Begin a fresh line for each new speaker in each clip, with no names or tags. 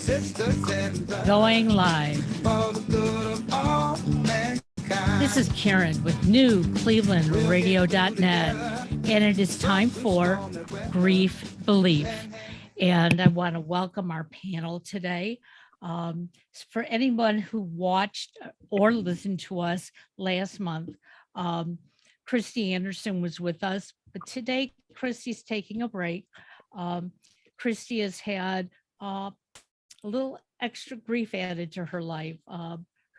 Going live. This is Karen with newclevelandradio.net, and it is time for Grief BeLIEF. And I want to welcome our panel today. For anyone who watched or listened to us last month, Kristy Anderson was with us, but today Kristy's taking a break. Kristy has had a little extra grief added to her life.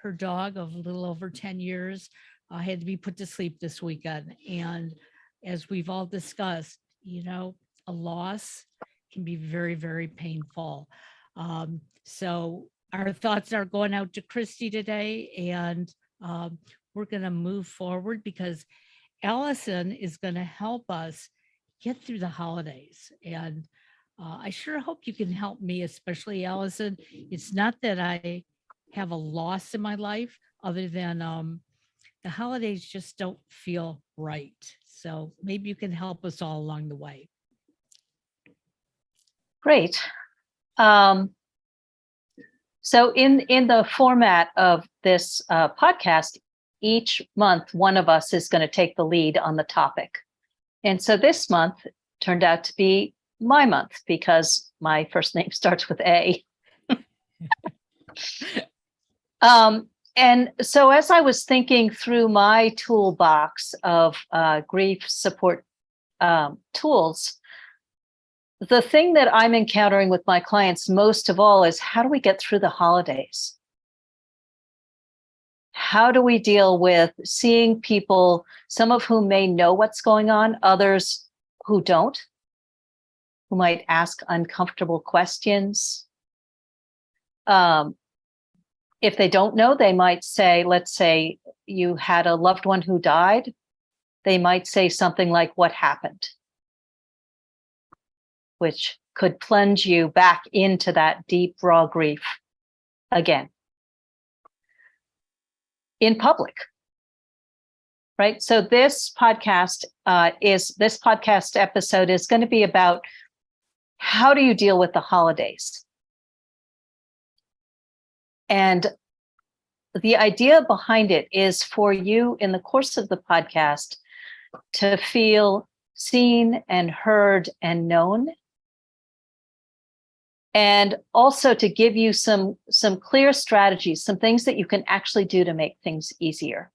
Her dog of a little over 10 years had to be put to sleep this weekend. And as we've all discussed, you know, a loss can be very, very painful. So our thoughts are going out to Kristy today, and we're going to move forward because Alison is going to help us get through the holidays. And I sure hope you can help me, especially Alison. It's not that I have a loss in my life other than the holidays just don't feel right. So maybe you can help us all along the way.
Great. So in the format of this podcast, each month, one of us is going to take the lead on the topic. And so this month turned out to be my month because my first name starts with A. And so as I was thinking through my toolbox of grief support tools, the thing that I'm encountering with my clients most of all is, how do we get through the holidays? How do we deal with seeing people, some of whom may know what's going on, others who don't, who might ask uncomfortable questions? If they don't know, they might say, let's say you had a loved one who died. They might say something like, "What happened?" Which could plunge you back into that deep, raw grief again in public, right? So this podcast episode is going to be about how do you deal with the holidays? And the idea behind it is for you in the course of the podcast to feel seen and heard and known, and also to give you some clear strategies, some things that you can actually do to make things easier.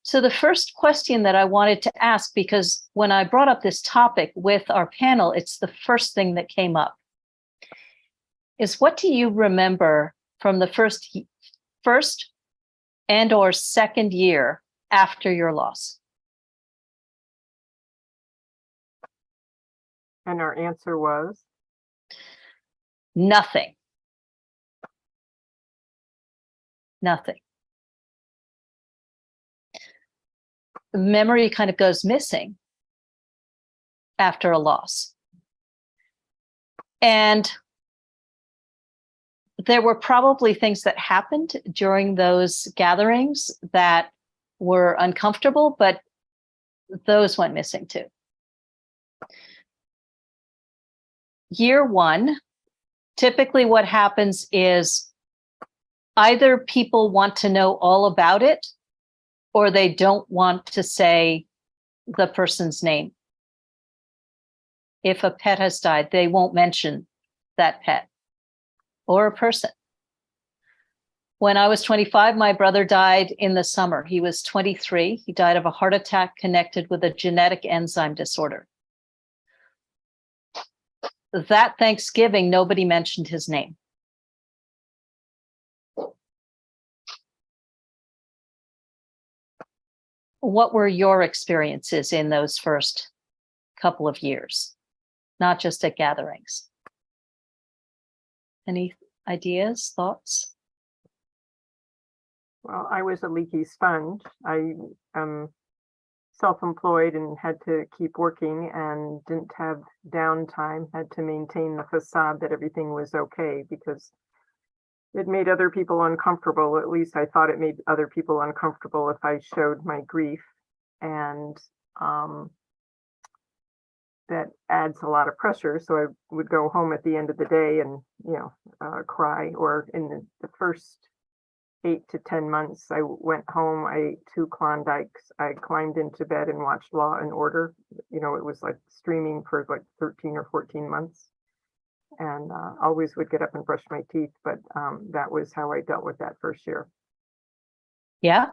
So the first question that I wanted to ask, because when I brought up this topic with our panel, it's the first thing that came up, is what do you remember from the first and or second year after your loss?
And our answer was?
Nothing. Nothing. Memory kind of goes missing after a loss. And there were probably things that happened during those gatherings that were uncomfortable, but those went missing too. Year one, typically what happens is either people want to know all about it or they don't want to say the person's name. If a pet has died, they won't mention that pet or a person. When I was 25, my brother died in the summer. He was 23. He died of a heart attack connected with a genetic enzyme disorder. That Thanksgiving, nobody mentioned his name. What were your experiences in those first couple of years, not just at gatherings? Any ideas, thoughts?
Well, I was a leaky sponge. I am self-employed and had to keep working and didn't have downtime, had to maintain the facade that everything was okay because it made other people uncomfortable. At least I thought it made other people uncomfortable if I showed my grief. And that adds a lot of pressure. So I would go home at the end of the day and, cry. Or in the first 8 to 10 months, I went home, I ate 2 Klondikes, I climbed into bed and watched Law and Order. It was like streaming for like 13 or 14 months. And always would get up and brush my teeth. But that was how I dealt with that first year.
Yeah.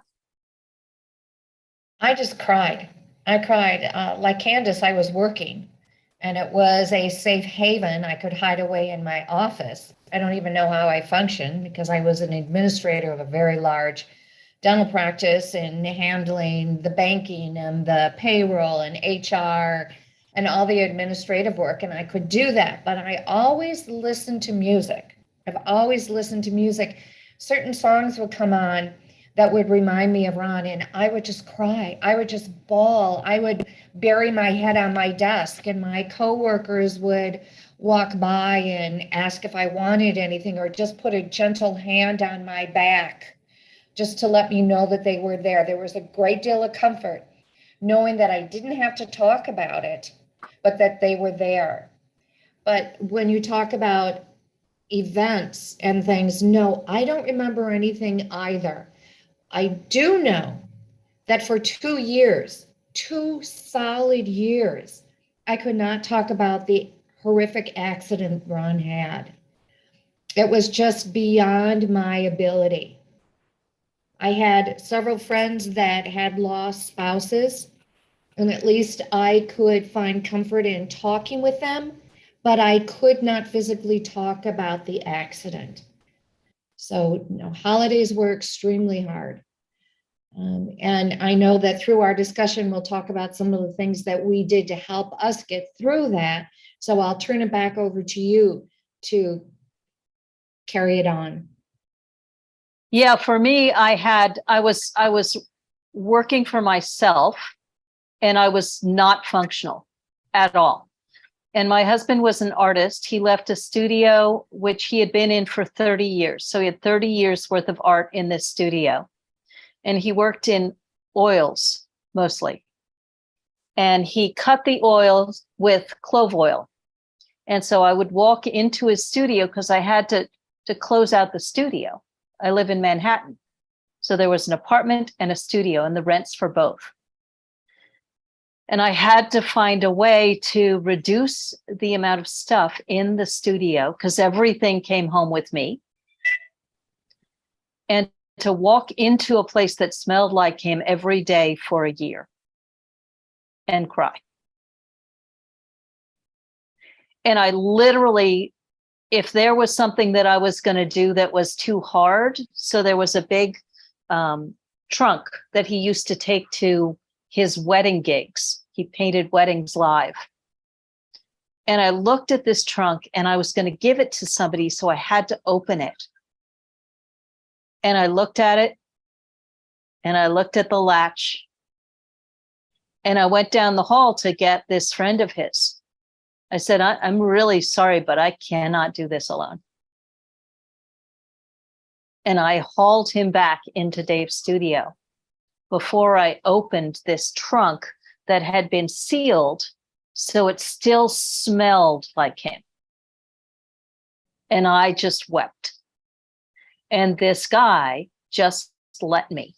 I just cried. I cried. Like Candace, I was working, and it was a safe haven. I could hide away in my office. I don't even know how I functioned because I was an administrator of a very large dental practice and handling the banking and the payroll and HR and all the administrative work. And I could do that, but I always listened to music. I've always listened to music. Certain songs would come on that would remind me of Ron, and I would just cry. I would just bawl. I would bury my head on my desk, and my coworkers would walk by and ask if I wanted anything, or just put a gentle hand on my back just to let me know that they were there. There was a great deal of comfort knowing that I didn't have to talk about it, but that they were there. But when you talk about events and things, no, I don't remember anything either. I do know that for 2 years, 2 solid years, I could not talk about the horrific accident Ron had. It was just beyond my ability. I had several friends that had lost spouses, and at least I could find comfort in talking with them, but I could not physically talk about the accident. So, holidays were extremely hard. And I know that through our discussion, we'll talk about some of the things that we did to help us get through that. So I'll turn it back over to you to carry it on.
Yeah, for me, I was working for myself, and I was not functional at all. And my husband was an artist. He left a studio which he had been in for 30 years. So he had 30 years worth of art in this studio. And he worked in oils mostly. And he cut the oils with clove oil. And so I would walk into his studio because I had to close out the studio. I live in Manhattan. So there was an apartment and a studio, and the rents for both. And I had to find a way to reduce the amount of stuff in the studio because everything came home with me. And to walk into a place that smelled like him every day for a year and cry. And I literally, if there was something that I was going to do that was too hard, so there was a big trunk that he used to take to his wedding gigs. He painted weddings live. And I looked at this trunk and I was going to give it to somebody, so I had to open it. And I looked at it, and I looked at the latch, and I went down the hall to get this friend of his. I said, I'm really sorry, but I cannot do this alone. And I hauled him back into Dave's studio before I opened this trunk that had been sealed, so it still smelled like him. And I just wept. And this guy just let me.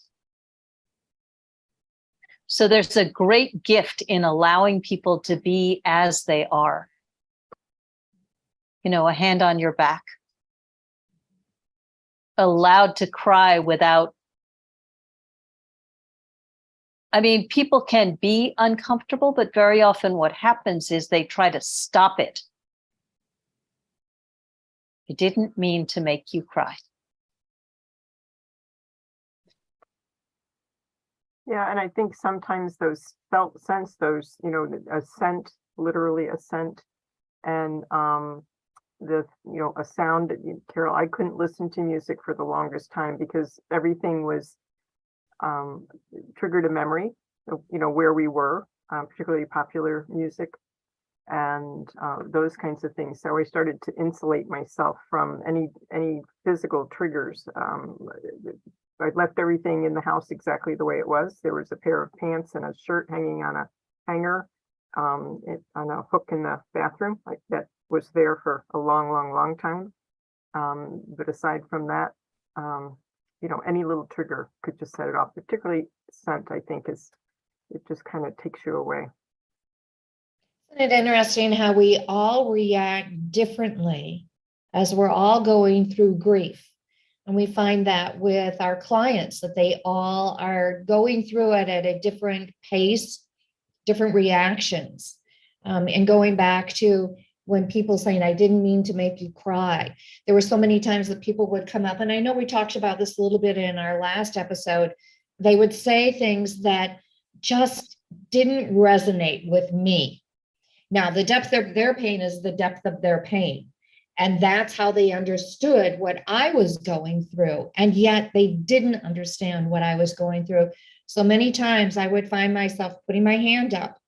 So there's a great gift in allowing people to be as they are. A hand on your back. Allowed to cry without. I mean, people can be uncomfortable, but very often what happens is they try to stop it. I didn't mean to make you cry.
Yeah, and I think sometimes those felt scents, those, a scent, literally a scent, and a sound that Carol, I couldn't listen to music for the longest time because everything was triggered a memory, where we were, particularly popular music and those kinds of things. So I started to insulate myself from any physical triggers. I left everything in the house exactly the way it was. There was a pair of pants and a shirt hanging on a hanger. on a hook in the bathroom, like that was there for a long, long, long time. But aside from that, any little trigger could just set it off. Particularly scent, I think, it just kind of takes you away.
Isn't it interesting how we all react differently as we're all going through grief? And we find that with our clients, that they all are going through it at a different pace, different reactions. And going back to when people saying, I didn't mean to make you cry. There were so many times that people would come up, and I know we talked about this a little bit in our last episode. They would say things that just didn't resonate with me. Now, the depth of their pain is the depth of their pain. And that's how they understood what I was going through. And yet they didn't understand what I was going through. So many times I would find myself putting my hand up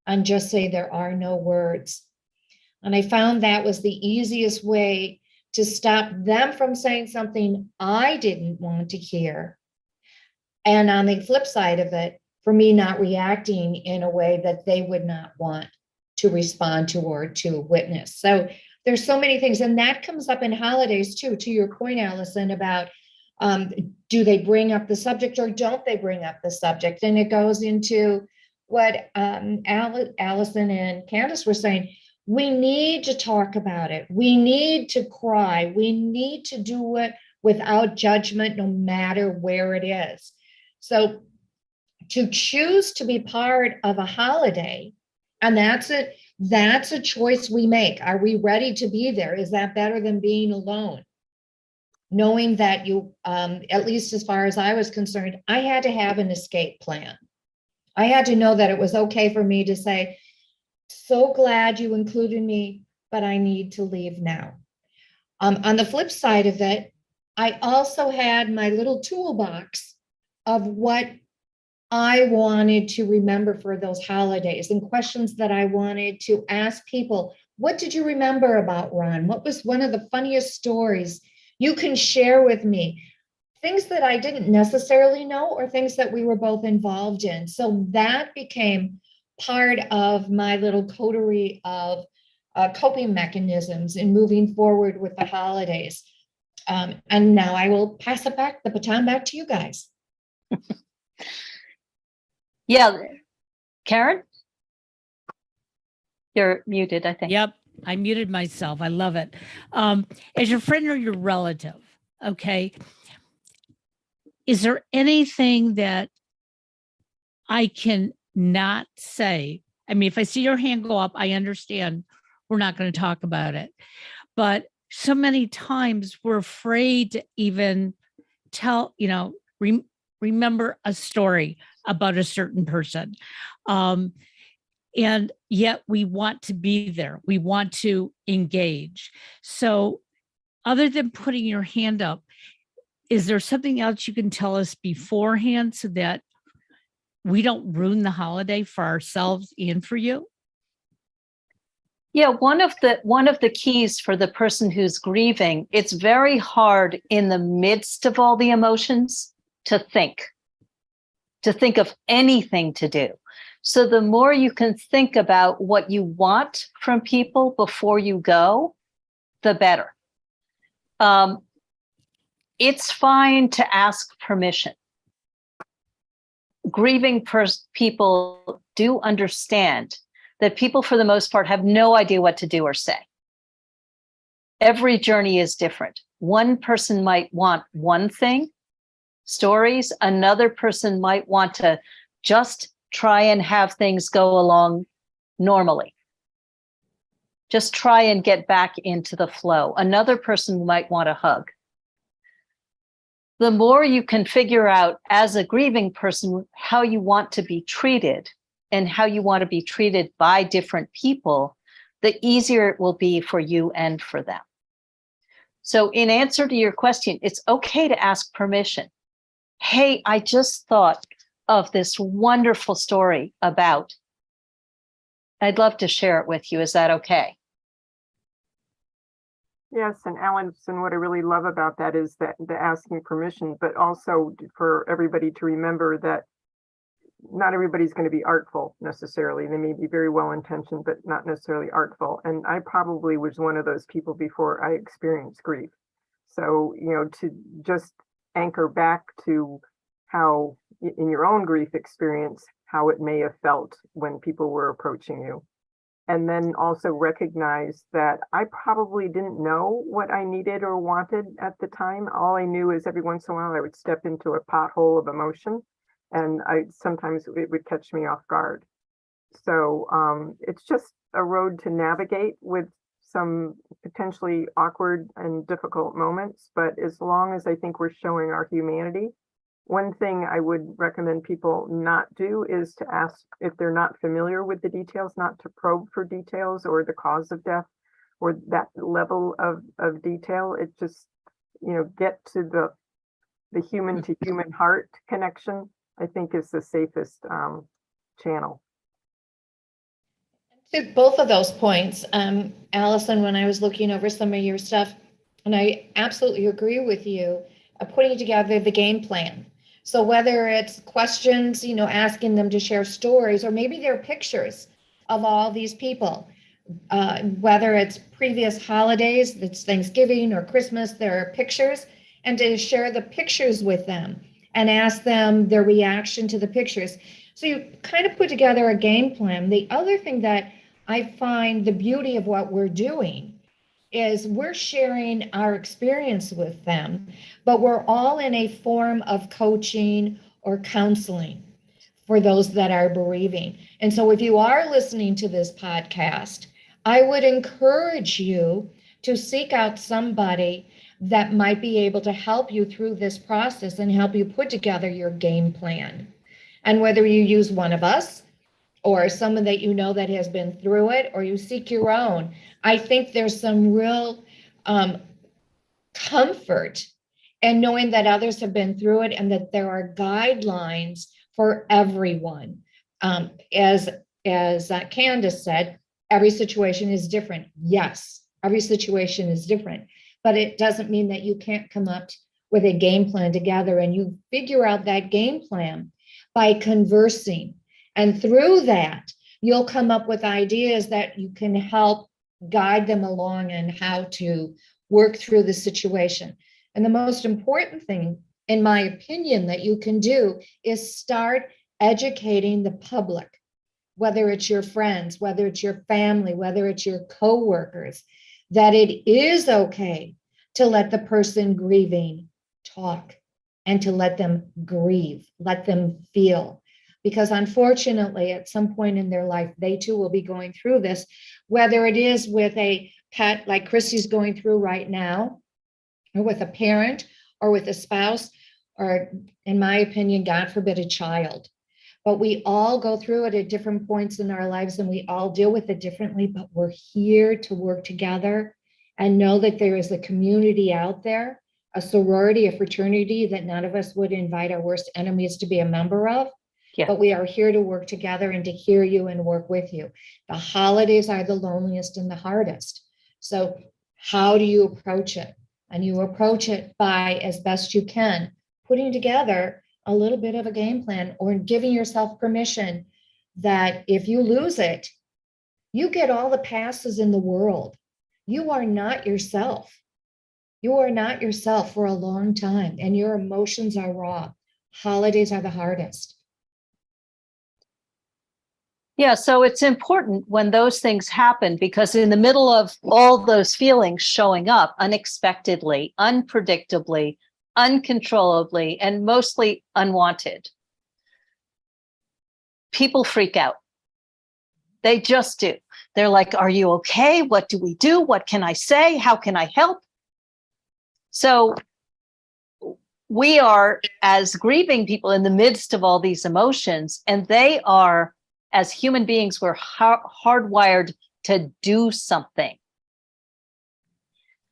and just say, there are no words. And I found that was the easiest way to stop them from saying something I didn't want to hear. And on the flip side of it, for me not reacting in a way that they would not want to respond to or to witness. So there's so many things, and that comes up in holidays too, to your point, Alison, about do they bring up the subject or don't they bring up the subject? And it goes into what Alison and Candace were saying. We need to talk about it. We need to cry. We need to do it without judgment, no matter where it is. So to choose to be part of a holiday, and that's a choice we make. Are we ready to be there? Is that better than being alone? Knowing that you, at least as far as I was concerned, I had to have an escape plan. I had to know that it was okay for me to say, so glad you included me, but I need to leave now. On the flip side of it, I also had my little toolbox of what I wanted to remember for those holidays and questions that I wanted to ask people. What did you remember about Ron? What was one of the funniest stories you can share with me? Things that I didn't necessarily know or things that we were both involved in. So that became part of my little coterie of coping mechanisms in moving forward with the holidays. And now I will pass it back, the baton back to you guys.
Yeah, Karen? You're muted, I think.
Yep, I muted myself. I love it. As your friend or your relative, okay, is there anything that I can not say? I mean, if I see your hand go up, I understand we're not going to talk about it. But so many times we're afraid to even tell, remember a story about a certain person. And yet we want to be there. We want to engage. So other than putting your hand up, is there something else you can tell us beforehand so that we don't ruin the holiday for ourselves and for you?
Yeah, one of the keys for the person who's grieving, it's very hard in the midst of all the emotions to think of anything to do. So the more you can think about what you want from people before you go, the better. It's fine to ask permission. Grieving people do understand that people, for the most part, have no idea what to do or say. Every journey is different. One person might want one thing, stories. Another person might want to just try and have things go along normally. Just try and get back into the flow. Another person might want a hug. The more you can figure out as a grieving person how you want to be treated and how you want to be treated by different people, the easier it will be for you and for them. So in answer to your question, it's okay to ask permission. Hey, I just thought of this wonderful story about, I'd love to share it with you. Is that okay?
Yes, and Alison, what I really love about that is that the asking permission, but also for everybody to remember that not everybody's going to be artful necessarily. They may be very well intentioned, but not necessarily artful. And I probably was one of those people before I experienced grief. So, to just anchor back to how in your own grief experience, how it may have felt when people were approaching you. And then also recognize that I probably didn't know what I needed or wanted at the time. All I knew is every once in a while I would step into a pothole of emotion, and sometimes it would catch me off guard. So it's just a road to navigate with some potentially awkward and difficult moments. But as long as I think we're showing our humanity, one thing I would recommend people not do is to ask, if they're not familiar with the details, not to probe for details or the cause of death or that level of detail. It just, get to the human to human heart connection, I think, is the safest channel.
To both of those points, Alison, when I was looking over some of your stuff, and I absolutely agree with you, putting together the game plan. So whether it's questions, asking them to share stories, or maybe they're pictures of all these people, whether it's previous holidays, it's Thanksgiving or Christmas, there are pictures, and to share the pictures with them and ask them their reaction to the pictures. So you kind of put together a game plan. The other thing that I find the beauty of what we're doing is we're sharing our experience with them, but we're all in a form of coaching or counseling for those that are bereaving. And so if you are listening to this podcast, I would encourage you to seek out somebody that might be able to help you through this process and help you put together your game plan. And whether you use one of us or someone that that has been through it, or you seek your own, I think there's some real comfort in knowing that others have been through it and that there are guidelines for everyone. As Candace said, every situation is different. Yes, every situation is different, but it doesn't mean that you can't come up with a game plan together, and you figure out that game plan by conversing. And through that, you'll come up with ideas that you can help guide them along and how to work through the situation. And the most important thing, in my opinion, that you can do is start educating the public, whether it's your friends, whether it's your family, whether it's your coworkers, that it is okay to let the person grieving talk and to let them grieve, let them feel. Because unfortunately, at some point in their life, they too will be going through this, whether it is with a pet like Kristy's going through right now, or with a parent, or with a spouse, or in my opinion, God forbid, a child. But we all go through it at different points in our lives, and we all deal with it differently, but we're here to work together and know that there is a community out there, a sorority, a fraternity that none of us would invite our worst enemies to be a member of. Yeah. But we are here to work together and to hear you and work with you. The holidays are the loneliest and the hardest. So how do you approach it? And you approach it by, as best you can, putting together a little bit of a game plan, or giving yourself permission that if you lose it, you get all the passes in the world. You are not yourself. You are not yourself for a long time, and your emotions are raw. Holidays are the hardest.
Yeah, so it's important when those things happen, because in the middle of all those feelings showing up unexpectedly, unpredictably, uncontrollably, and mostly unwanted, people freak out. They just do. They're like, are you okay? What do we do? What can I say? How can I help? So we are, as grieving people, in the midst of all these emotions, and they are, as human beings, we're hardwired to do something.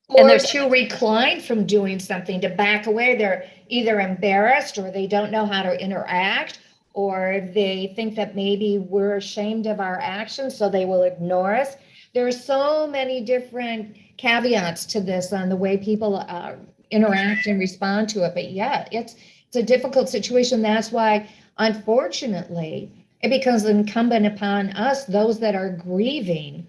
Or to recline from doing something, to back away. They're either embarrassed, or they don't know how to interact, or they think that maybe we're ashamed of our actions, so they will ignore us. There are so many different caveats to this on the way people interact and respond to it. But yeah, it's a difficult situation. That's why Unfortunately, it becomes incumbent upon us, those that are grieving,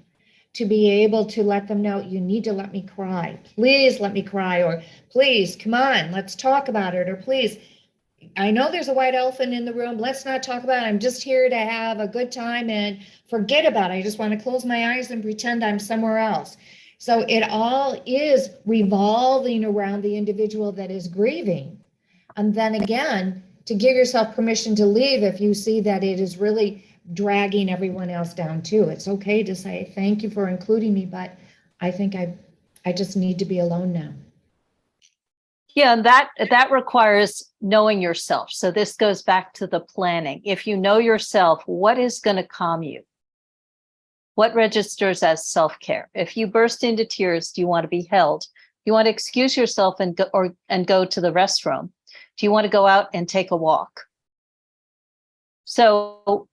to be able to let them know, you need to let me cry. Please let me cry, or please, come on, let's talk about it, or please, I know there's a white elephant in the room. Let's not talk about it. I'm just here to have a good time and forget about it. I just want to close my eyes and pretend I'm somewhere else. So it all is revolving around the individual that is grieving. And then again, to give yourself permission to leave if you see that it is really dragging everyone else down too. It's okay to say, thank you for including me, but I think I just need to be alone now.
Yeah, and that requires knowing yourself. So this goes back to the planning. If you know yourself, what is going to calm you? What registers as self-care? If you burst into tears, do you want to be held? Do you want to excuse yourself and go to the restroom? Do you want to go out and take a walk? So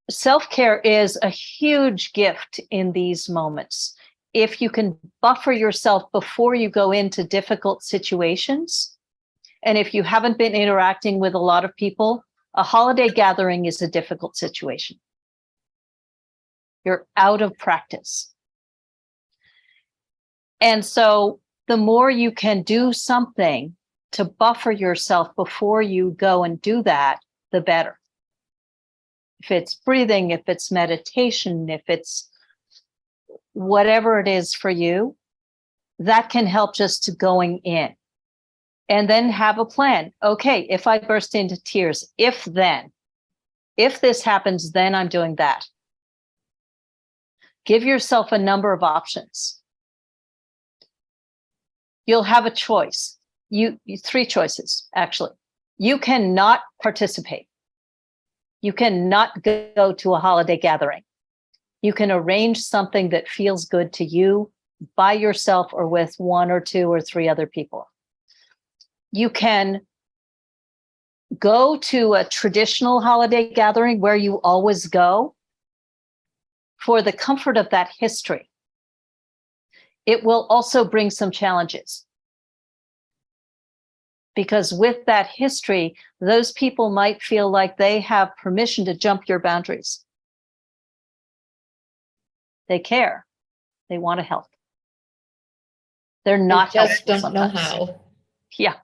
self-care is a huge gift in these moments. If you can buffer yourself before you go into difficult situations, and if you haven't been interacting with a lot of people, a holiday gathering is a difficult situation. You're out of practice. And so the more you can do something to buffer yourself before you go and do that, the better. If it's breathing, if it's meditation, if it's whatever it is for you, that can help just to going in. And then have a plan. Okay, if I burst into tears, if this happens, then I'm doing that. Give yourself a number of options. You'll have a choice. You 3 choices, actually. You cannot participate. You cannot go to a holiday gathering. You can arrange something that feels good to you by yourself or with 1 or 2 or 3 other people. You can go to a traditional holiday gathering where you always go for the comfort of that history. It will also bring some challenges. Because with that history, those people might feel like they have permission to jump your boundaries. They care. They want to help. They're not
They just
helpful
don't know
sometimes.
how.
Yeah.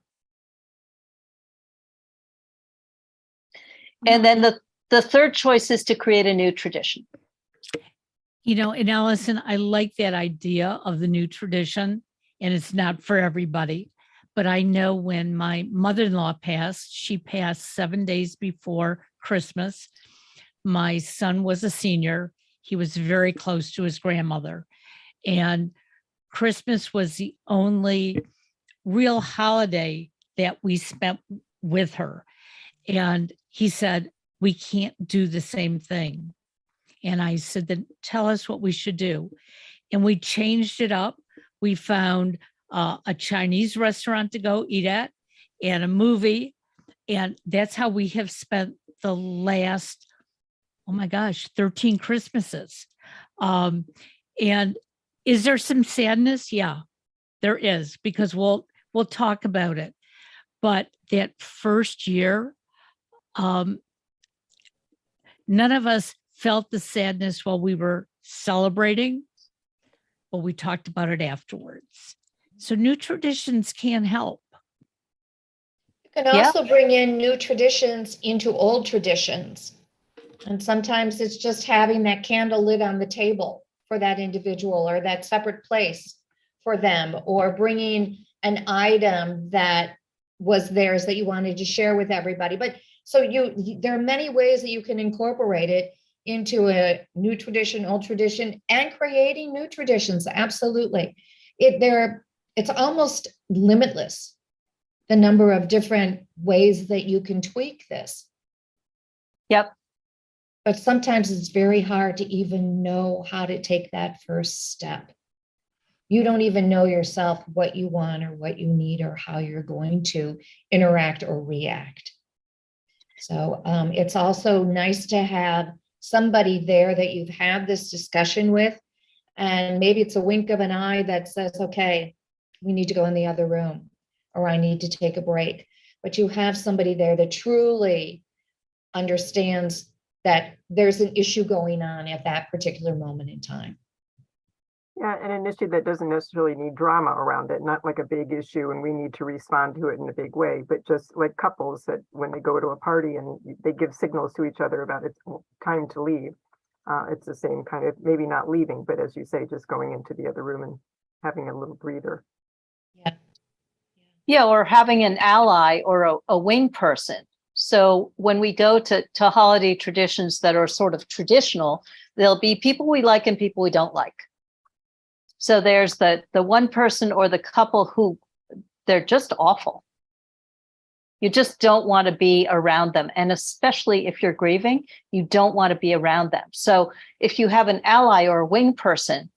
And then the third choice is to create a new tradition.
You know, and Alison, I like that idea of the new tradition, and it's not for everybody. But I know when my mother-in-law passed, she passed 7 days before Christmas. My son was a senior. He was very close to his grandmother. And Christmas was the only real holiday that we spent with her. And he said, we can't do the same thing. And I said, then tell us what we should do. And we changed it up. We found a Chinese restaurant to go eat at and a movie. And that's how we have spent the last, oh my gosh, 13 Christmases. And is there some sadness? Yeah, there is, because we'll talk about it. But that first year, none of us felt the sadness while we were celebrating, but we talked about it afterwards. So new traditions can help.
You can also bring in new traditions into old traditions. And sometimes it's just having that candle lit on the table for that individual, or that separate place for them, or bringing an item that was theirs that you wanted to share with everybody. But so there are many ways that you can incorporate it into a new tradition, old tradition, and creating new traditions. Absolutely. It's almost limitless, the number of different ways that you can tweak this.
Yep.
But sometimes it's very hard to even know how to take that first step. You don't even know yourself what you want or what you need or how you're going to interact or react. So it's also nice to have somebody there that you've had this discussion with, and maybe it's a wink of an eye that says, okay, we need to go in the other room, or I need to take a break. But you have somebody there that truly understands that there's an issue going on at that particular moment in time.
Yeah, and an issue that doesn't necessarily need drama around it, not like a big issue and we need to respond to it in a big way, but just like couples that when they go to a party and they give signals to each other about it's time to leave. It's the same kind of, maybe not leaving, but as you say, just going into the other room and having a little breather.
Yeah.
Yeah, or having an ally or a wing person. So when we go to holiday traditions that are sort of traditional, there'll be people we like and people we don't like. So there's the one person or the couple who they're just awful. You just don't want to be around them. And especially if you're grieving, you don't want to be around them. So if you have an ally or a wing person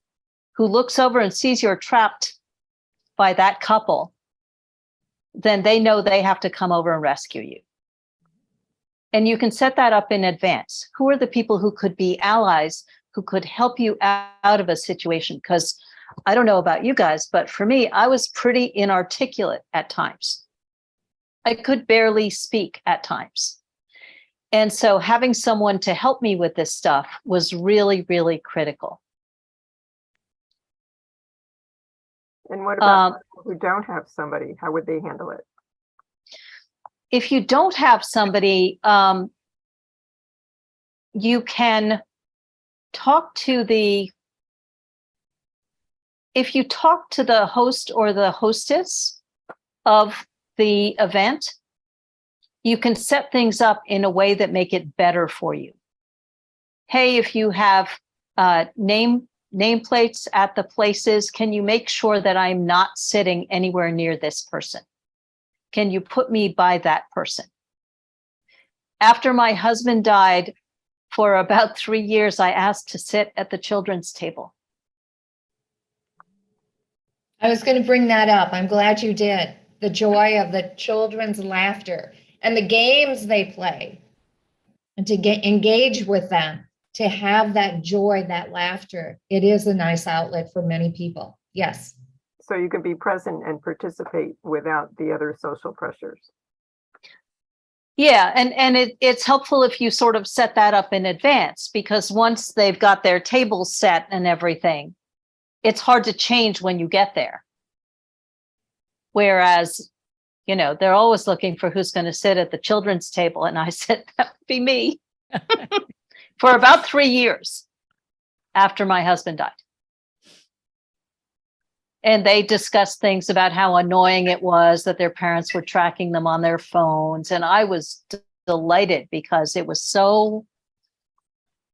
who looks over and sees you're trapped by that couple, then they know they have to come over and rescue you. And you can set that up in advance. Who are the people who could be allies, who could help you out of a situation? Because I don't know about you guys, but for me, I was pretty inarticulate at times. I could barely speak at times. And so having someone to help me with this stuff was really, really critical.
And what about people who don't have somebody? How would they handle it?
If you don't have somebody, you can talk to if you talk to the host or the hostess of the event, you can set things up in a way that make it better for you. Hey, if you have nameplates at the places, can you make sure that I'm not sitting anywhere near this person? Can you put me by that person? After my husband died, for about 3 years, I asked to sit at the children's table.
I was going to bring that up. I'm glad you did. The joy of the children's laughter and the games they play, and to engage with them, to have that joy, that laughter. It is a nice outlet for many people. Yes.
So you can be present and participate without the other social pressures.
Yeah, and it's helpful if you sort of set that up in advance, because once they've got their table set and everything, it's hard to change when you get there. Whereas, you know, they're always looking for who's going to sit at the children's table. And I said, that would be me for about 3 years after my husband died. And they discussed things about how annoying it was that their parents were tracking them on their phones. And I was delighted because it was so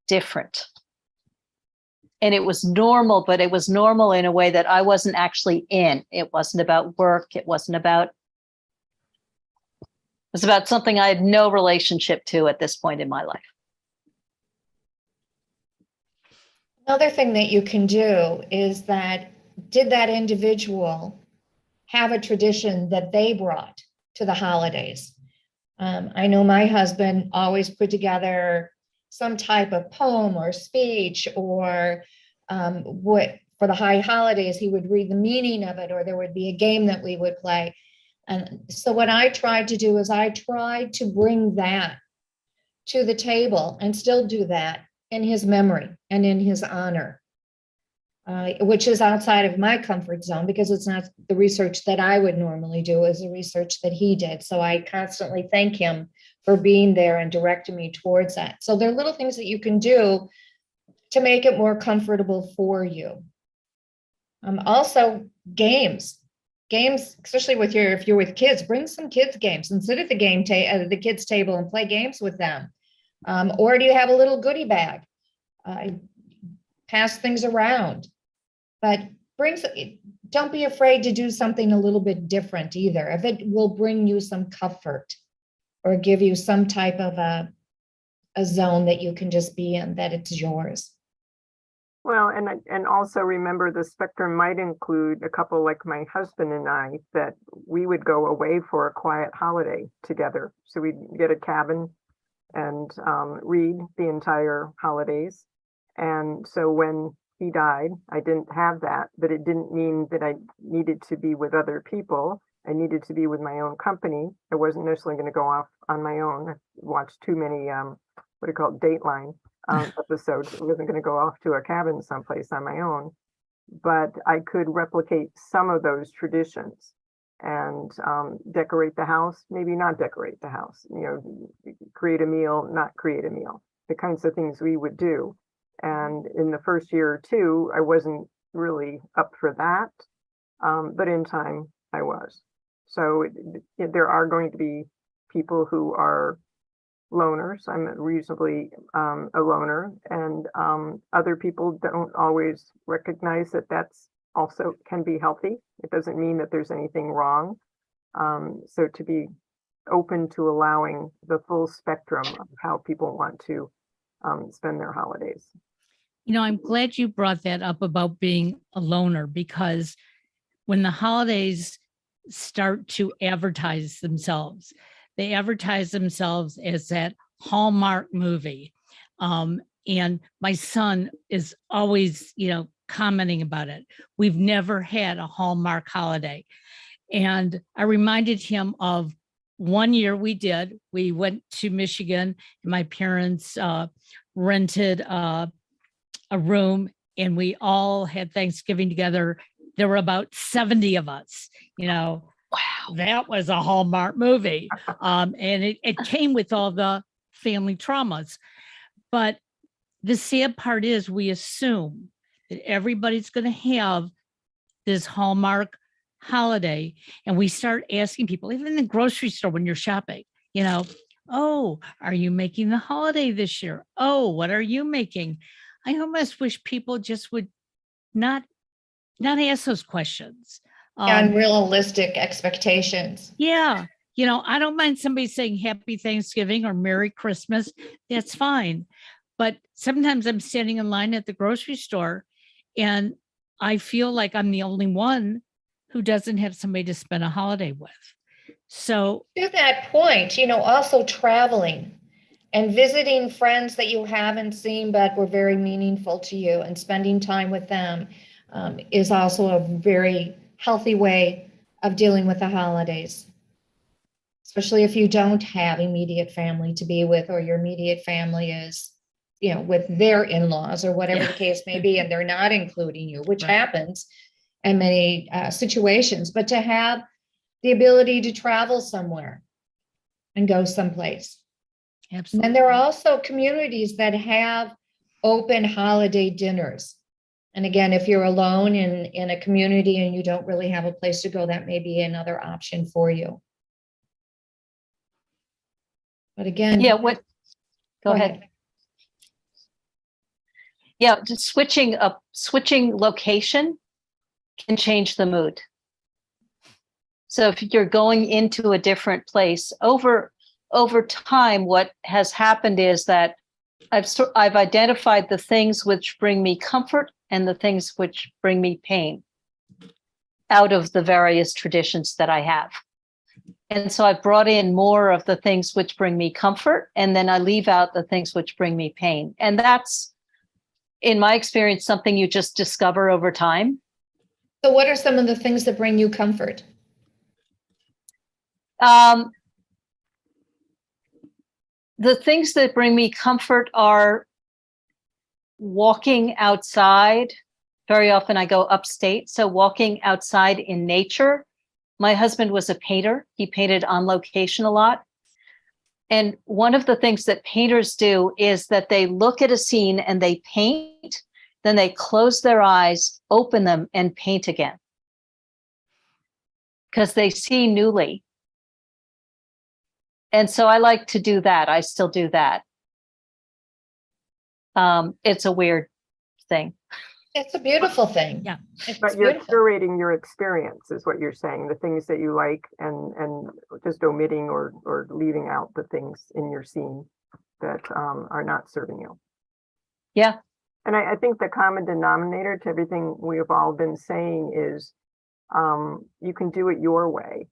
different. And it was normal, but it was normal in a way that I wasn't actually in. It wasn't about work. It was about something I had no relationship to at this point in my life.
Another thing that you can do is that, did that individual have a tradition that they brought to the holidays? I know my husband always put together some type of poem or speech, or for the high holidays, he would read the meaning of it, or there would be a game that we would play. And so what I tried to do is I tried to bring that to the table and still do that in his memory and in his honor, which is outside of my comfort zone, because it's not the research that I would normally do, is the research that he did. So I constantly thank him for being there and directing me towards that. So there are little things that you can do to make it more comfortable for you. Also, games, especially if you're with kids, bring some kids games and sit at the kids table and play games with them. Or do you have a little goodie bag? Pass things around, but don't be afraid to do something a little bit different either. If it will bring you some comfort or give you some type of a zone that you can just be in, that it's yours.
Well, and also remember, the spectrum might include a couple like my husband and I, that we would go away for a quiet holiday together. So we'd get a cabin and read the entire holidays. And so when he died, I didn't have that, but it didn't mean that I needed to be with other people. I needed to be with my own company. I wasn't necessarily going to go off on my own. I watched too many, what do you call it, Dateline episodes. I wasn't going to go off to a cabin someplace on my own, but I could replicate some of those traditions and decorate the house, maybe not decorate the house, create a meal, not create a meal, the kinds of things we would do. And in the first year or two, I wasn't really up for that. But in time I was. So there are going to be people who are loners. I'm reasonably a loner, and other people don't always recognize that that's also can be healthy. It doesn't mean that there's anything wrong. So to be open to allowing the full spectrum of how people want to spend their holidays.
I'm glad you brought that up about being a loner, because when the holidays start to advertise themselves, they advertise themselves as that Hallmark movie. And my son is always, commenting about it. We've never had a Hallmark holiday. And I reminded him of one year we went to Michigan, and my parents rented a room, and we all had Thanksgiving together. There were about 70 of us, Wow, that was a Hallmark movie. And it came with all the family traumas. But the sad part is we assume that everybody's going to have this Hallmark holiday. And we start asking people, even in the grocery store when you're shopping, oh, are you making the holiday this year? Oh, what are you making? I almost wish people just would not ask those questions.
Unrealistic expectations.
Yeah. I don't mind somebody saying Happy Thanksgiving or Merry Christmas. That's fine. But sometimes I'm standing in line at the grocery store and I feel like I'm the only one who doesn't have somebody to spend a holiday with. So
to that point, also traveling and visiting friends that you haven't seen but were very meaningful to you, and spending time with them is also a very healthy way of dealing with the holidays, especially if you don't have immediate family to be with, or your immediate family is, with their in-laws or whatever the case may be, and they're not including you, which happens in many situations. But to have the ability to travel somewhere and go someplace. Absolutely. And there are also communities that have open holiday dinners. And again, if you're alone in a community and you don't really have a place to go, that may be another option for you. But again,
go ahead. Yeah, just switching location can change the mood. So if you're going into a different place, over time, what has happened is that I've identified the things which bring me comfort and the things which bring me pain out of the various traditions that I have. And so I've brought in more of the things which bring me comfort, and then I leave out the things which bring me pain. And that's, in my experience, something you just discover over time.
So what are some of the things that bring you comfort?
The things that bring me comfort are walking outside. Very often I go upstate, so walking outside in nature. My husband was a painter. He painted on location a lot. And one of the things that painters do is that they look at a scene and they paint, then they close their eyes, open them, and paint again, because they see newly. And so I like to do that. I still do that. It's a weird thing.
It's a beautiful thing.
Yeah.
But you're curating your experience, is what you're saying, the things that you like, and just omitting or leaving out the things in your scene that are not serving you.
Yeah.
And I think the common denominator to everything we have all been saying is you can do it your way.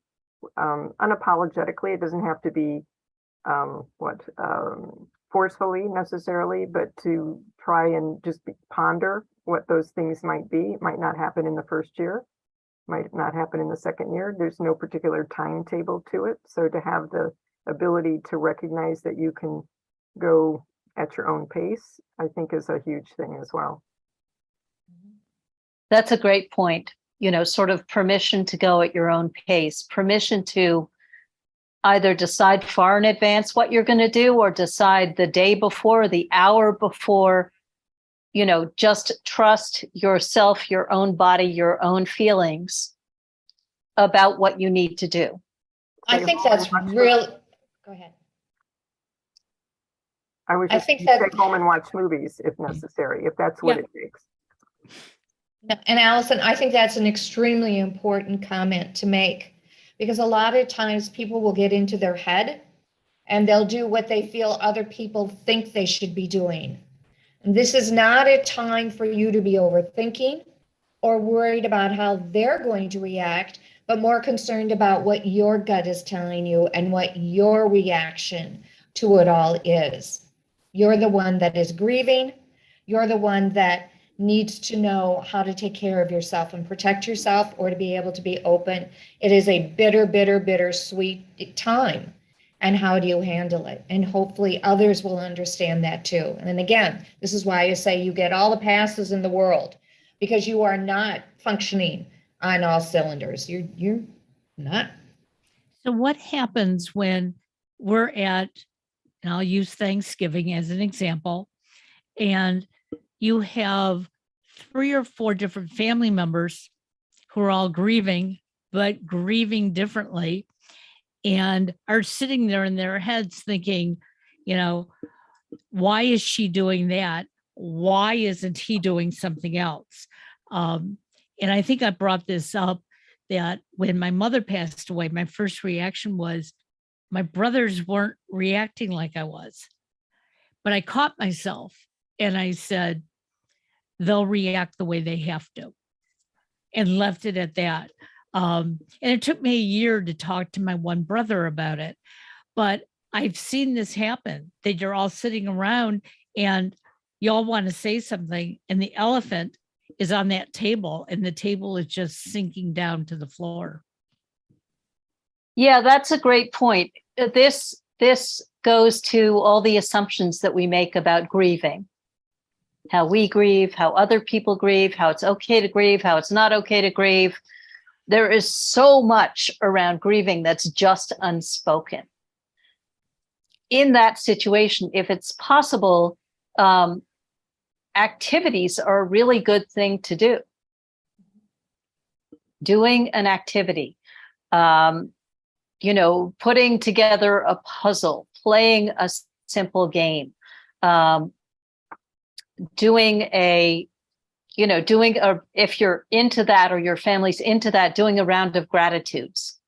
Unapologetically. It doesn't have to be forcefully necessarily, but to try and just ponder what those things might be. It might not happen in the first year, might not happen in the second year. There's no particular timetable to it. So to have the ability to recognize that you can go at your own pace, I think is a huge thing as well.
That's a great point. You know, sort of permission to go at your own pace, permission to either decide far in advance what you're going to do or decide the day before, the hour before. You know, just trust yourself, your own body, your own feelings about what you need to do.
I think that's real. Go ahead.
I think that stay home and watch movies if necessary, if that's what it takes.
And Alison, I think that's an extremely important comment to make, because a lot of times people will get into their head and they'll do what they feel other people think they should be doing. And this is not a time for you to be overthinking or worried about how they're going to react, but more concerned about what your gut is telling you and what your reaction to it all is. You're the one that is grieving. You're the one that needs to know how to take care of yourself and protect yourself, or to be able to be open. It is a bitter, bitter, bitter sweet time. And how do you handle it? And hopefully others will understand that too. And then again, this is why I say you get all the passes in the world, because you are not functioning on all cylinders. You're not.
So what happens when we're at, and I'll use Thanksgiving as an example, and you have 3 or 4 different family members who are all grieving, but grieving differently, and are sitting there in their heads thinking, you know, why is she doing that? Why isn't he doing something else? And I think I brought this up, that when my mother passed away, my first reaction was my brothers weren't reacting like I was. But I caught myself and I said, they'll react the way they have to, and left it at that. And it took me a year to talk to my one brother about it, but I've seen this happen, that you're all sitting around and you all want to say something, and the elephant is on that table and the table is just sinking down to the floor.
Yeah, that's a great point. This goes to all the assumptions that we make about grieving. How we grieve, how other people grieve, how it's okay to grieve, how it's not okay to grieve. There is so much around grieving that's just unspoken. In that situation, if it's possible, activities are a really good thing to do. Doing an activity, you know, putting together a puzzle, playing a simple game, if you're into that or your family's into that, doing a round of gratitudes.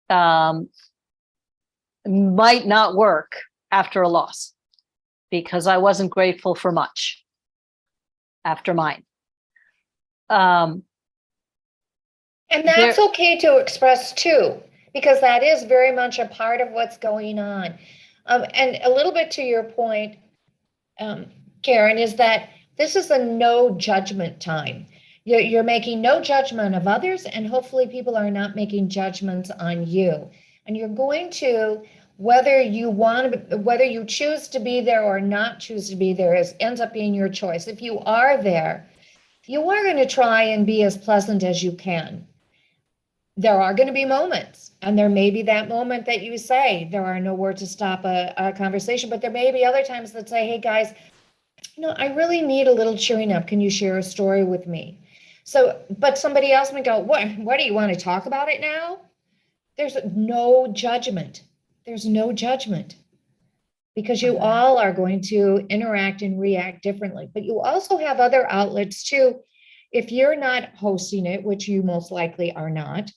Might not work after a loss, because I wasn't grateful for much after mine.
And that's okay to express too, because that is very much a part of what's going on. And a little bit to your point, Karen, is that this is a no judgment time. You're making no judgment of others, and hopefully people are not making judgments on you. And you're going to, whether you choose to be there or not choose to be there, ends up being your choice. If you are there, you are going to try and be as pleasant as you can. There are going to be moments, and there may be that moment that you say, there are no words to stop a conversation, but there may be other times that say, hey guys, I really need a little cheering up. Can you share a story with me? So, but somebody else might go, what do you want to talk about it now? There's no judgment. There's no judgment, because you all are going to interact and react differently. But you also have other outlets too. If you're not hosting it, which you most likely are not,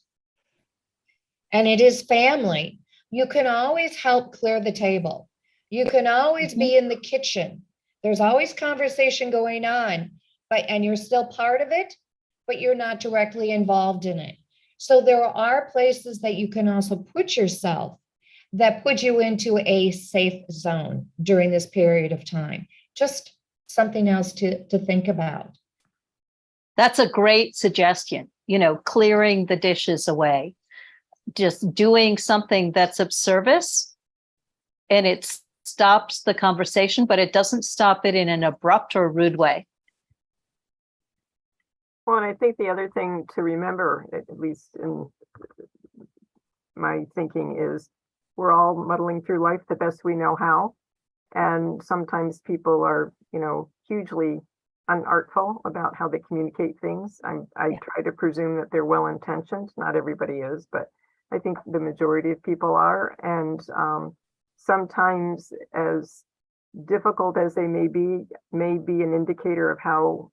and it is family, you can always help clear the table. You can always be in the kitchen. There's always conversation going on, and you're still part of it, but you're not directly involved in it. So there are places that you can also put yourself that put you into a safe zone during this period of time. Just something else to think about.
That's a great suggestion, clearing the dishes away, just doing something that's of service, and it stops the conversation, but it doesn't stop it in an abrupt or rude way.
Well, and I think the other thing to remember, at least in my thinking, is we're all muddling through life the best we know how. And sometimes people are, hugely unartful about how they communicate things. I try to presume that they're well-intentioned. Not everybody is, but I think the majority of people are. And sometimes, as difficult as they may be an indicator of how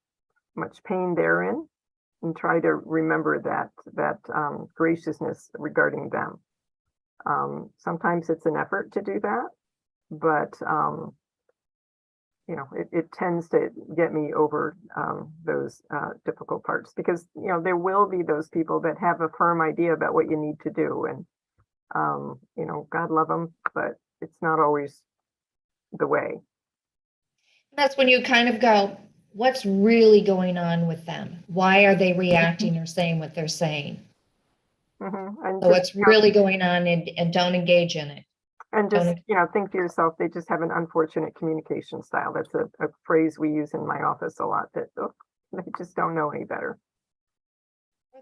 much pain they're in, and try to remember that graciousness regarding them. Sometimes it's an effort to do that, but it tends to get me over those difficult parts, because there will be those people that have a firm idea about what you need to do, and God love them, but it's not always the way.
That's when you kind of go, what's really going on with them? Why are they reacting or saying what they're saying?
And
So what's really going on, and don't engage in it.
And just, think to yourself, they just have an unfortunate communication style. That's a phrase we use in my office a lot, that they just don't know any better.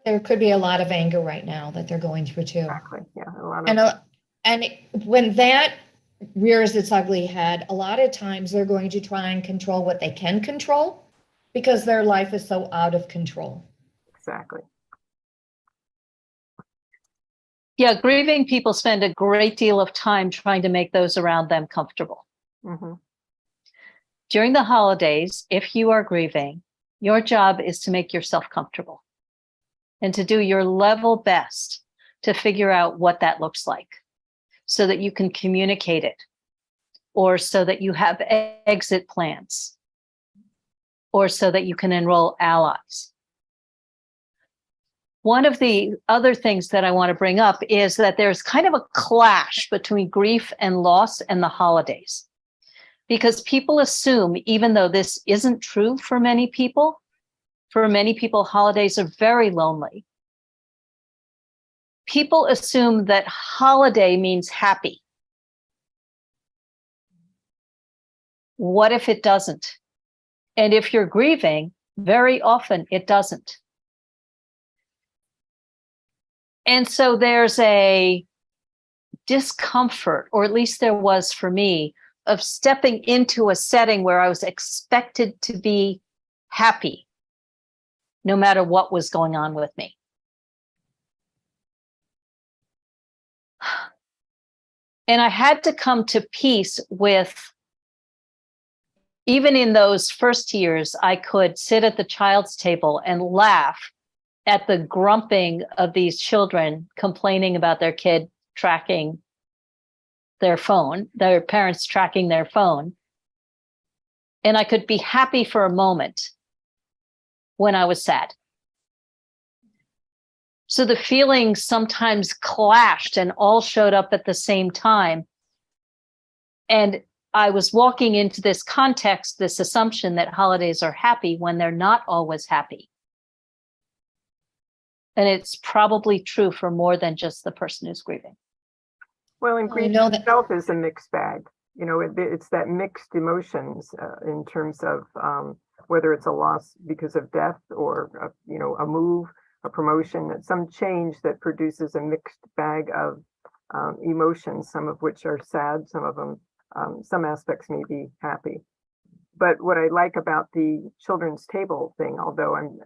There could be a lot of anger right now that they're going through too.
Exactly. Yeah. A lot of.
And when that rears its ugly head, a lot of times they're going to try and control what they can control, because their life is so out of control.
Exactly.
Yeah, grieving people spend a great deal of time trying to make those around them comfortable.
Mm-hmm.
During the holidays, if you are grieving, your job is to make yourself comfortable and to do your level best to figure out what that looks like, so that you can communicate it, or so that you have exit plans, or so that you can enroll allies. One of the other things that I want to bring up is that there's kind of a clash between grief and loss and the holidays, because people assume, even though this isn't true for many people, holidays are very lonely. People assume that holiday means happy. What if it doesn't? And if you're grieving, very often it doesn't. And so there's a discomfort, or at least there was for me, of stepping into a setting where I was expected to be happy, no matter what was going on with me. And I had to come to peace with, even in those first years, I could sit at the child's table and laugh at the grumping of these children complaining about their kid tracking their phone, their parents tracking their phone. And I could be happy for a moment when I was sad. So the feelings sometimes clashed and all showed up at the same time. And I was walking into this context, this assumption that holidays are happy when they're not always happy. And it's probably true for more than just the person who's grieving.
Well, and grief itself is a mixed bag. It's that mixed emotions in terms of whether it's a loss because of death, or a move, a promotion, some change that produces a mixed bag of emotions, some of which are sad, some of them, some aspects may be happy. But what I like about the children's table thing, although I'm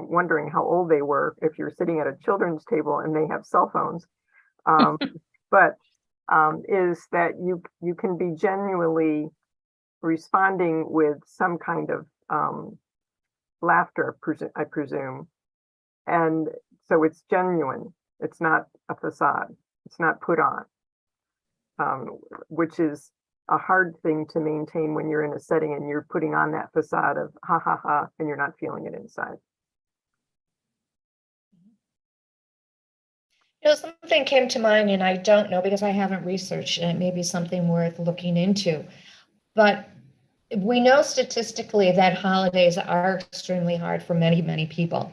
wondering how old they were, if you're sitting at a children's table and they have cell phones, is that you can be genuinely responding with some kind of laughter, I presume. And so it's genuine. It's not a facade. It's not put on, which is a hard thing to maintain when you're in a setting and you're putting on that facade of ha ha ha, and you're not feeling it inside.
Something came to mind, and I don't know because I haven't researched it. It may be something worth looking into. But We know statistically that holidays are extremely hard for many, many people.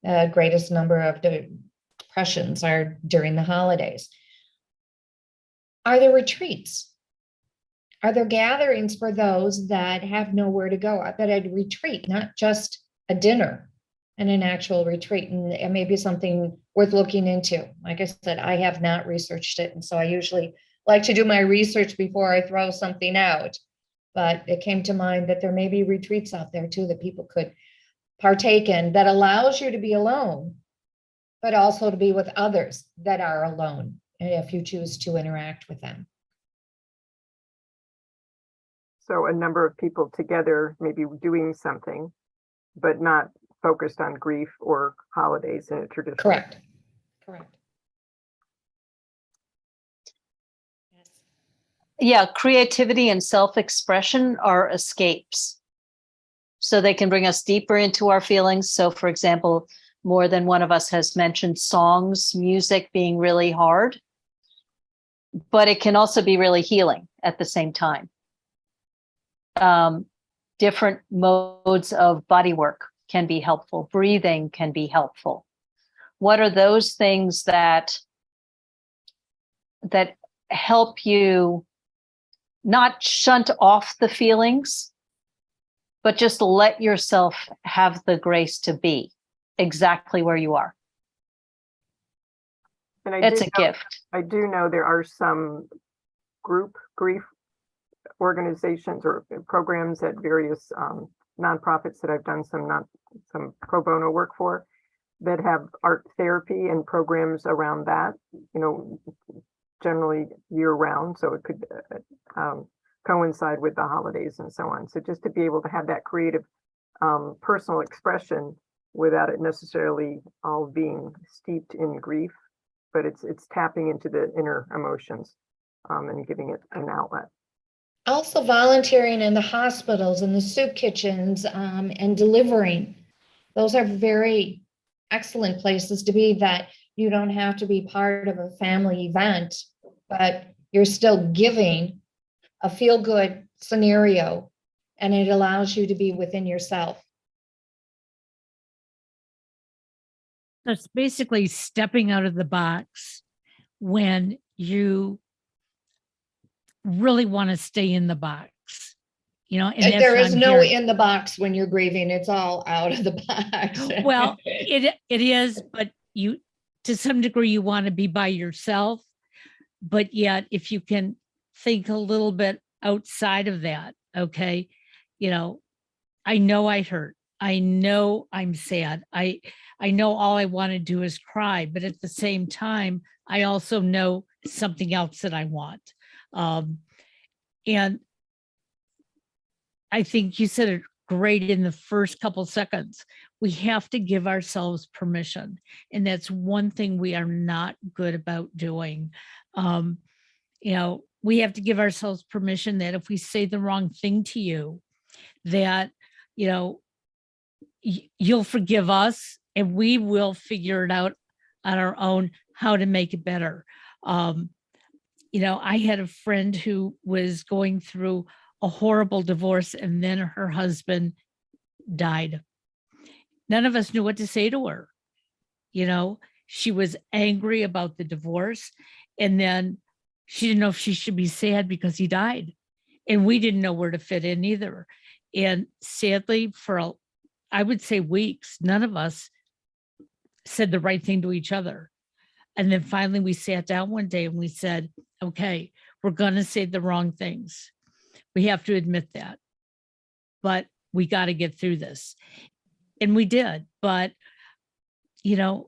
The greatest number of depressions are during the holidays. Are there retreats? Are there gatherings for those that have nowhere to go? I bet a retreat, not just a dinner, and an actual retreat. And it may be something worth looking into. Like I said, I have not researched it. And so I usually like to do my research before I throw something out. But it came to mind that there may be retreats out there too that people could partake in that allows you to be alone, but also to be with others that are alone, if you choose to interact with them.
So a number of people together, maybe doing something, but not focused on grief or holidays in a traditional.
Correct. Yes.
Yeah, creativity and self-expression are escapes. So they can bring us deeper into our feelings. So for example, more than one of us has mentioned songs, music being really hard, but it can also be really healing at the same time. Different modes of body work can be helpful. Breathing can be helpful. What are those things that help you not shunt off the feelings, but just let yourself have the grace to be exactly where you are?
And
It's a gift.
I do know there are some group grief organizations or programs at various nonprofits that I've done some pro bono work for that have art therapy and programs around that, generally year round. So it could coincide with the holidays and so on. So just to be able to have that creative personal expression without it necessarily all being steeped in grief, but it's tapping into the inner emotions and giving it an outlet.
Also volunteering in the hospitals and the soup kitchens and delivering. Those are very excellent places to be, that you don't have to be part of a family event, but you're still giving a feel-good scenario, and it allows you to be within yourself.
That's basically stepping out of the box when you really want to stay in the box, and that's
There
what
is
I'm
no
hearing.
in the box when you're grieving. It's all out of the box.
Well, it is, but you, to some degree, you want to be by yourself, but yet if you can think a little bit outside of that, okay, I know I hurt. I know I'm sad. I know all I want to do is cry, but at the same time, I also know something else that I want. And I think you said it great in the first couple seconds. We have to give ourselves permission. And that's one thing we are not good about doing. We have to give ourselves permission that if we say the wrong thing to you, that, you'll forgive us and we will figure it out on our own how to make it better. I had a friend who was going through a horrible divorce and then her husband died. None of us knew what to say to her. She was angry about the divorce, and then she didn't know if she should be sad because he died. And we didn't know where to fit in either. And sadly, I would say weeks, none of us said the right thing to each other. And then finally we sat down one day and we said, okay, we're going to say the wrong things. We have to admit that, but we got to get through this. And we did. But, Candace,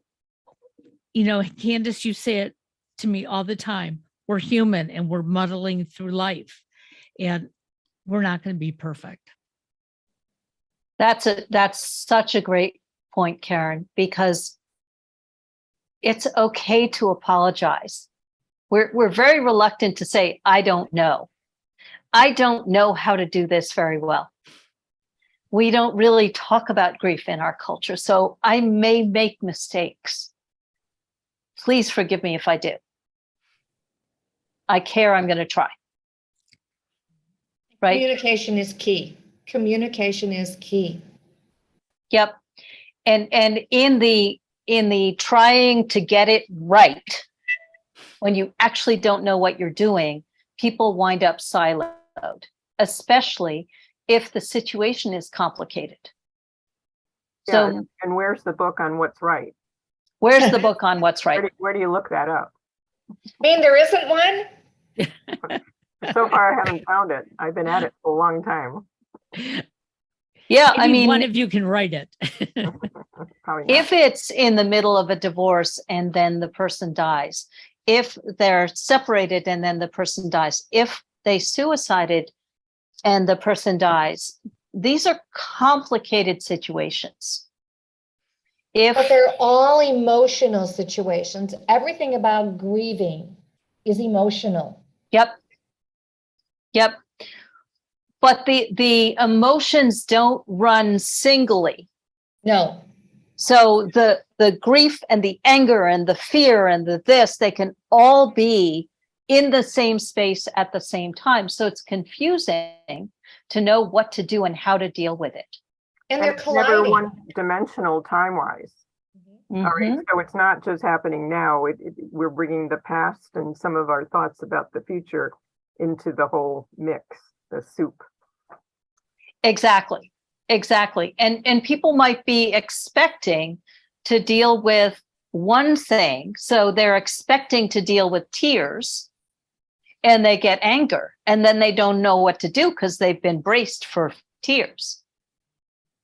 you say it to me all the time. We're human and we're muddling through life, and we're not going to be perfect.
That's such a great point, Karen, because it's okay to apologize. We're very reluctant to say, I don't know. I don't know how to do this very well. We don't really talk about grief in our culture, so I may make mistakes. Please forgive me if I do. I care, I'm going to try. right?
Communication is key. Communication is key.
Yep. And in the trying to get it right, when you actually don't know what you're doing, people wind up siloed, especially if the situation is complicated.
Yeah,
So
and where's the book on what's right?
where's the book on what's right?
Where do you look that up?
I mean, there isn't one?
So far, I haven't found it. I've been at it for a long time.
Yeah, I
Maybe
mean,
one of you can write it.
Probably not.
if it's in the middle of a divorce and then the person dies, if they're separated and then the person dies, if they suicided and the person dies, these are complicated situations.
But they're all emotional situations. Everything about grieving is emotional.
Yep. But the emotions don't run singly.
No.
So the grief and the anger and the fear and the this, they can all be in the same space at the same time. So it's confusing to know what to do and how to deal with it.
And they're
it's never
colliding.
one-dimensional time-wise. All right,
Mhm.
so it's not just happening now. We're bringing the past and some of our thoughts about the future into the whole mix, the soup.
Exactly. And people might be expecting to deal with one thing. So they're expecting to deal with tears and they get anger and then they don't know what to do because they've been braced for tears.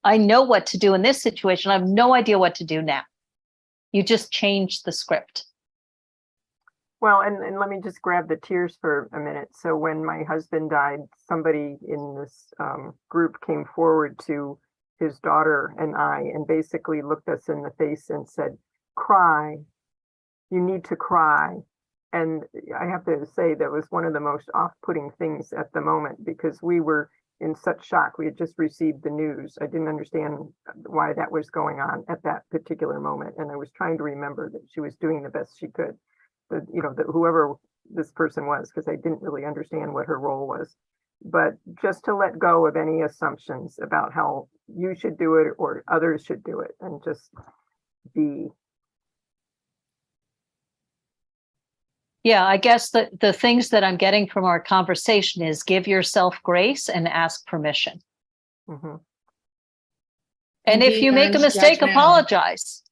I know what to do in this situation. I have no idea what to do now. You just change the script.
Well, and let me just grab the tears for a minute. So when my husband died, somebody in this group came forward to his daughter and I and basically looked us in the face and said, cry, you need to cry. And I have to say that was one of the most off-putting things at the moment because we were in such shock. We had just received the news. I didn't understand why that was going on at that particular moment. And I was trying to remember that she was doing the best she could. Whoever this person was, because I didn't really understand what her role was, but just to let go of any assumptions about how you should do it or others should do it and just be.
Yeah, I guess that the things that I'm getting from our conversation is give yourself grace and ask permission.
Mhm.
And if you make a mistake, apologize.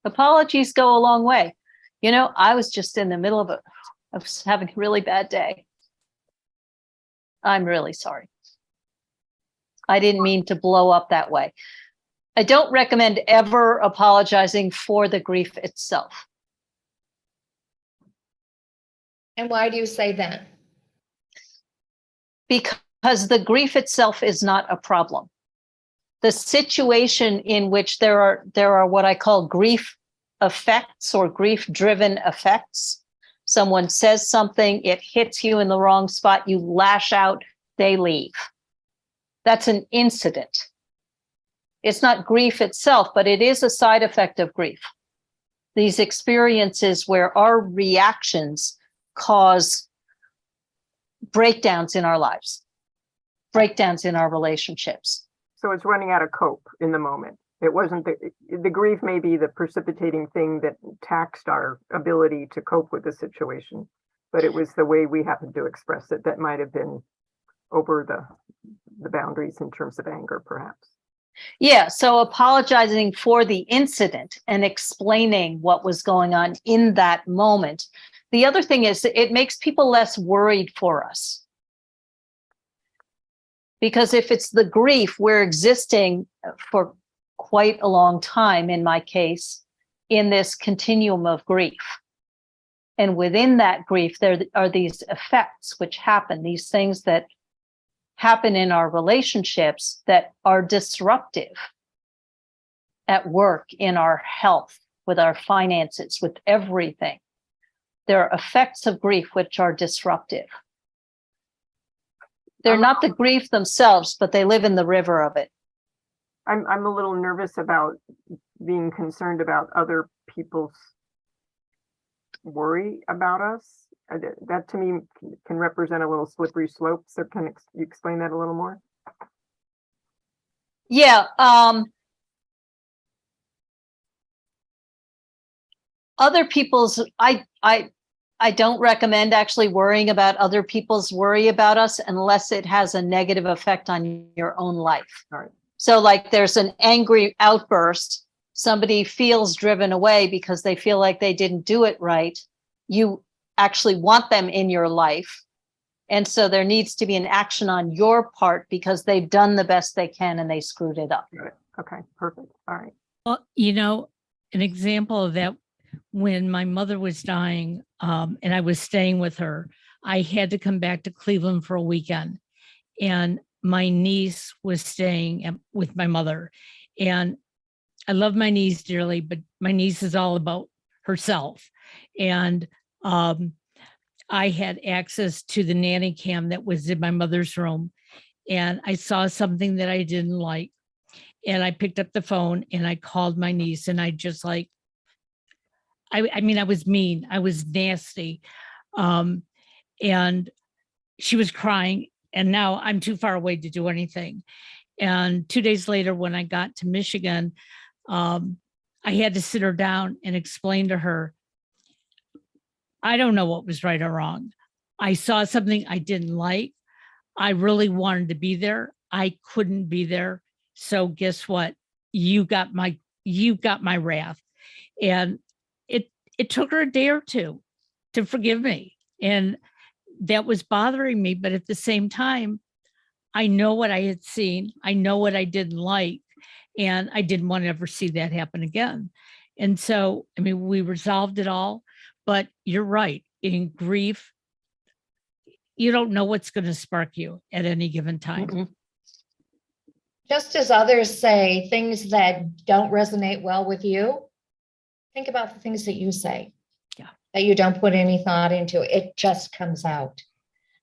Apologies go a long way. You know, I was just in the middle of having a really bad day. I'm really sorry. I didn't mean to blow up that way. I don't recommend ever apologizing for the grief itself.
And why do you say that?
Because the grief itself is not a problem. The situation in which there are what I call grief effects or grief-driven effects. Someone says something, it hits you in the wrong spot, you lash out, they leave. That's an incident. It's not grief itself, but it is a side effect of grief. These experiences where our reactions cause breakdowns in our lives, breakdowns in our relationships.
So it's running out of cope in the moment. It wasn't the grief may be the precipitating thing that taxed our ability to cope with the situation, but it was the way we happened to express it that might have been over the boundaries in terms of anger, perhaps.
Yeah, so apologizing for the incident and explaining what was going on in that moment. The other thing is it makes people less worried for us. Because if it's the grief, we're existing for quite a long time, in my case, in this continuum of grief. And within that grief, there are these effects which happen, these things that happen in our relationships that are disruptive at work, in our health, with our finances, with everything. There are effects of grief which are disruptive. They're not the grief themselves, but they live in the river of it.
I'm a little nervous about being concerned about other people's worry about us? That to me can represent a little slippery slope. So can you explain that a little more?
Yeah. Other people's, I don't recommend actually worrying about other people's worry about us unless it has a negative effect on your own life.
All right.
So like there's an angry outburst, somebody feels driven away because they feel like they didn't do it right. You actually want them in your life. And so there needs to be an action on your part because they've done the best they can and they screwed it up.
Got it. Okay, perfect. All right.
Well, an example of that, when my mother was dying, and I was staying with her, I had to come back to Cleveland for a weekend. And my niece was staying with my mother. And I love my niece dearly, but my niece is all about herself. And I had access to the nanny cam that was in my mother's room. And I saw something that I didn't like. And I picked up the phone and I called my niece, and I just like, I mean, I was mean, I was nasty. And she was crying, and now I'm too far away to do anything. And 2 days later, when I got to Michigan, I had to sit her down and explain to her, I don't know what was right or wrong. I saw something I didn't like. I really wanted to be there. I couldn't be there. So guess what? You got my wrath. And it took her a day or two to forgive me. And that was bothering me. But at the same time, I know what I had seen. I know what I didn't like. And I didn't want to ever see that happen again. And so, I mean, we resolved it all. But you're right. In grief, you don't know what's going to spark you at any given time.
Mm-mm.
Just as others say things that don't resonate well with you, think about the things that you say.
Yeah.
That you don't put any thought into. It just comes out.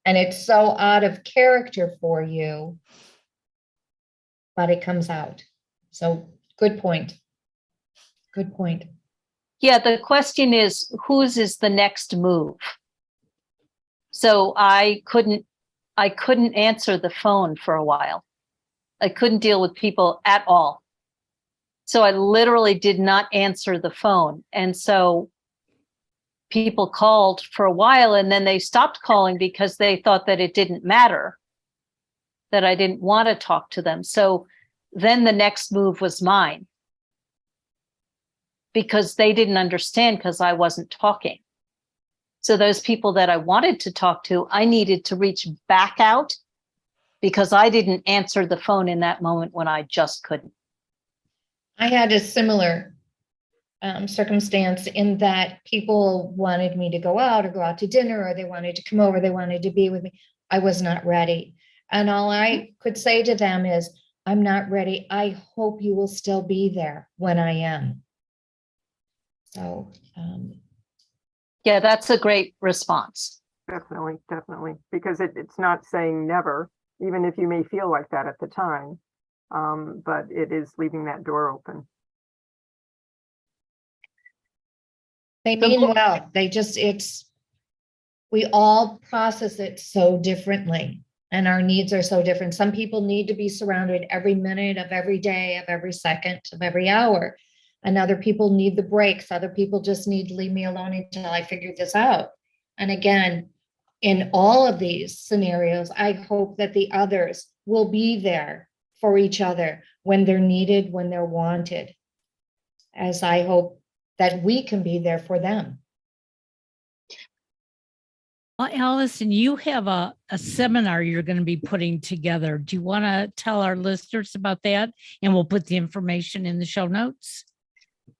And it's so out of character for you, but it comes out. So good point. Good point.
Yeah, the question is, whose is the next move? So I couldn't answer the phone for a while. I couldn't deal with people at all. So I literally did not answer the phone. And so people called for a while, and then they stopped calling because they thought that it didn't matter, that I didn't want to talk to them. So then the next move was mine, because they didn't understand because I wasn't talking. So those people that I wanted to talk to, I needed to reach back out because I didn't answer the phone in that moment when I just couldn't.
I had a similar circumstance in that people wanted me to go out or go out to dinner, or they wanted to come over, they wanted to be with me. I was not ready. And all I could say to them is, I'm not ready. I hope you will still be there when I am. So,
Yeah, that's a great response.
Definitely, definitely. Because it's not saying never, even if you may feel like that at the time. But it is leaving that door open.
they mean well. We all process it so differently, and our needs are so different. Some people need to be surrounded every minute of every day, of every second, of every hour. And other people need the breaks. Other people just need to leave me alone until I figure this out. And again, in all of these scenarios, I hope that the others will be there for each other when they're needed, when they're wanted, as I hope that we can be there for them.
Well, Alison, you have a seminar you're going to be putting together. Do you want to tell our listeners about that? And we'll put the information in the show notes.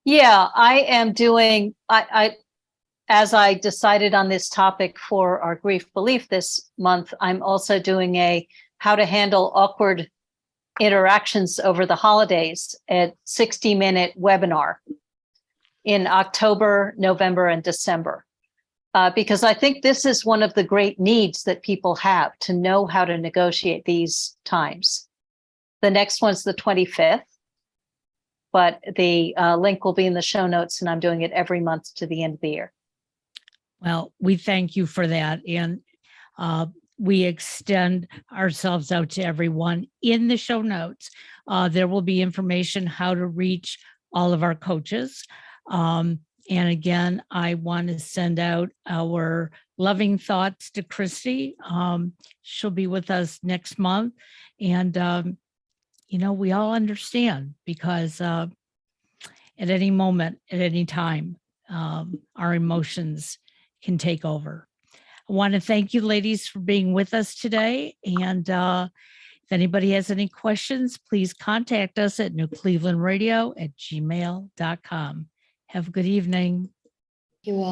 Yeah, I am doing, as I decided on this topic for our Grief BeLIEF this month, I'm also doing a how to handle awkward interactions over the holidays, a 60-minute webinar in October, November, and December. Because I think this is one of the great needs that people have, to know how to negotiate these times. The next one's the 25th. But the link will be in the show notes, and I'm doing it every month to the end of the year.
Well, we thank you for that. And we extend ourselves out to everyone. In the show notes, there will be information how to reach all of our coaches. And again, I want to send out our loving thoughts to Kristy. She'll be with us next month. And, we all understand because at any moment, at any time, our emotions can take over. I want to thank you, ladies, for being with us today. And if anybody has any questions, please contact us at newclevelandradio@gmail.com. Have a good evening.
You all.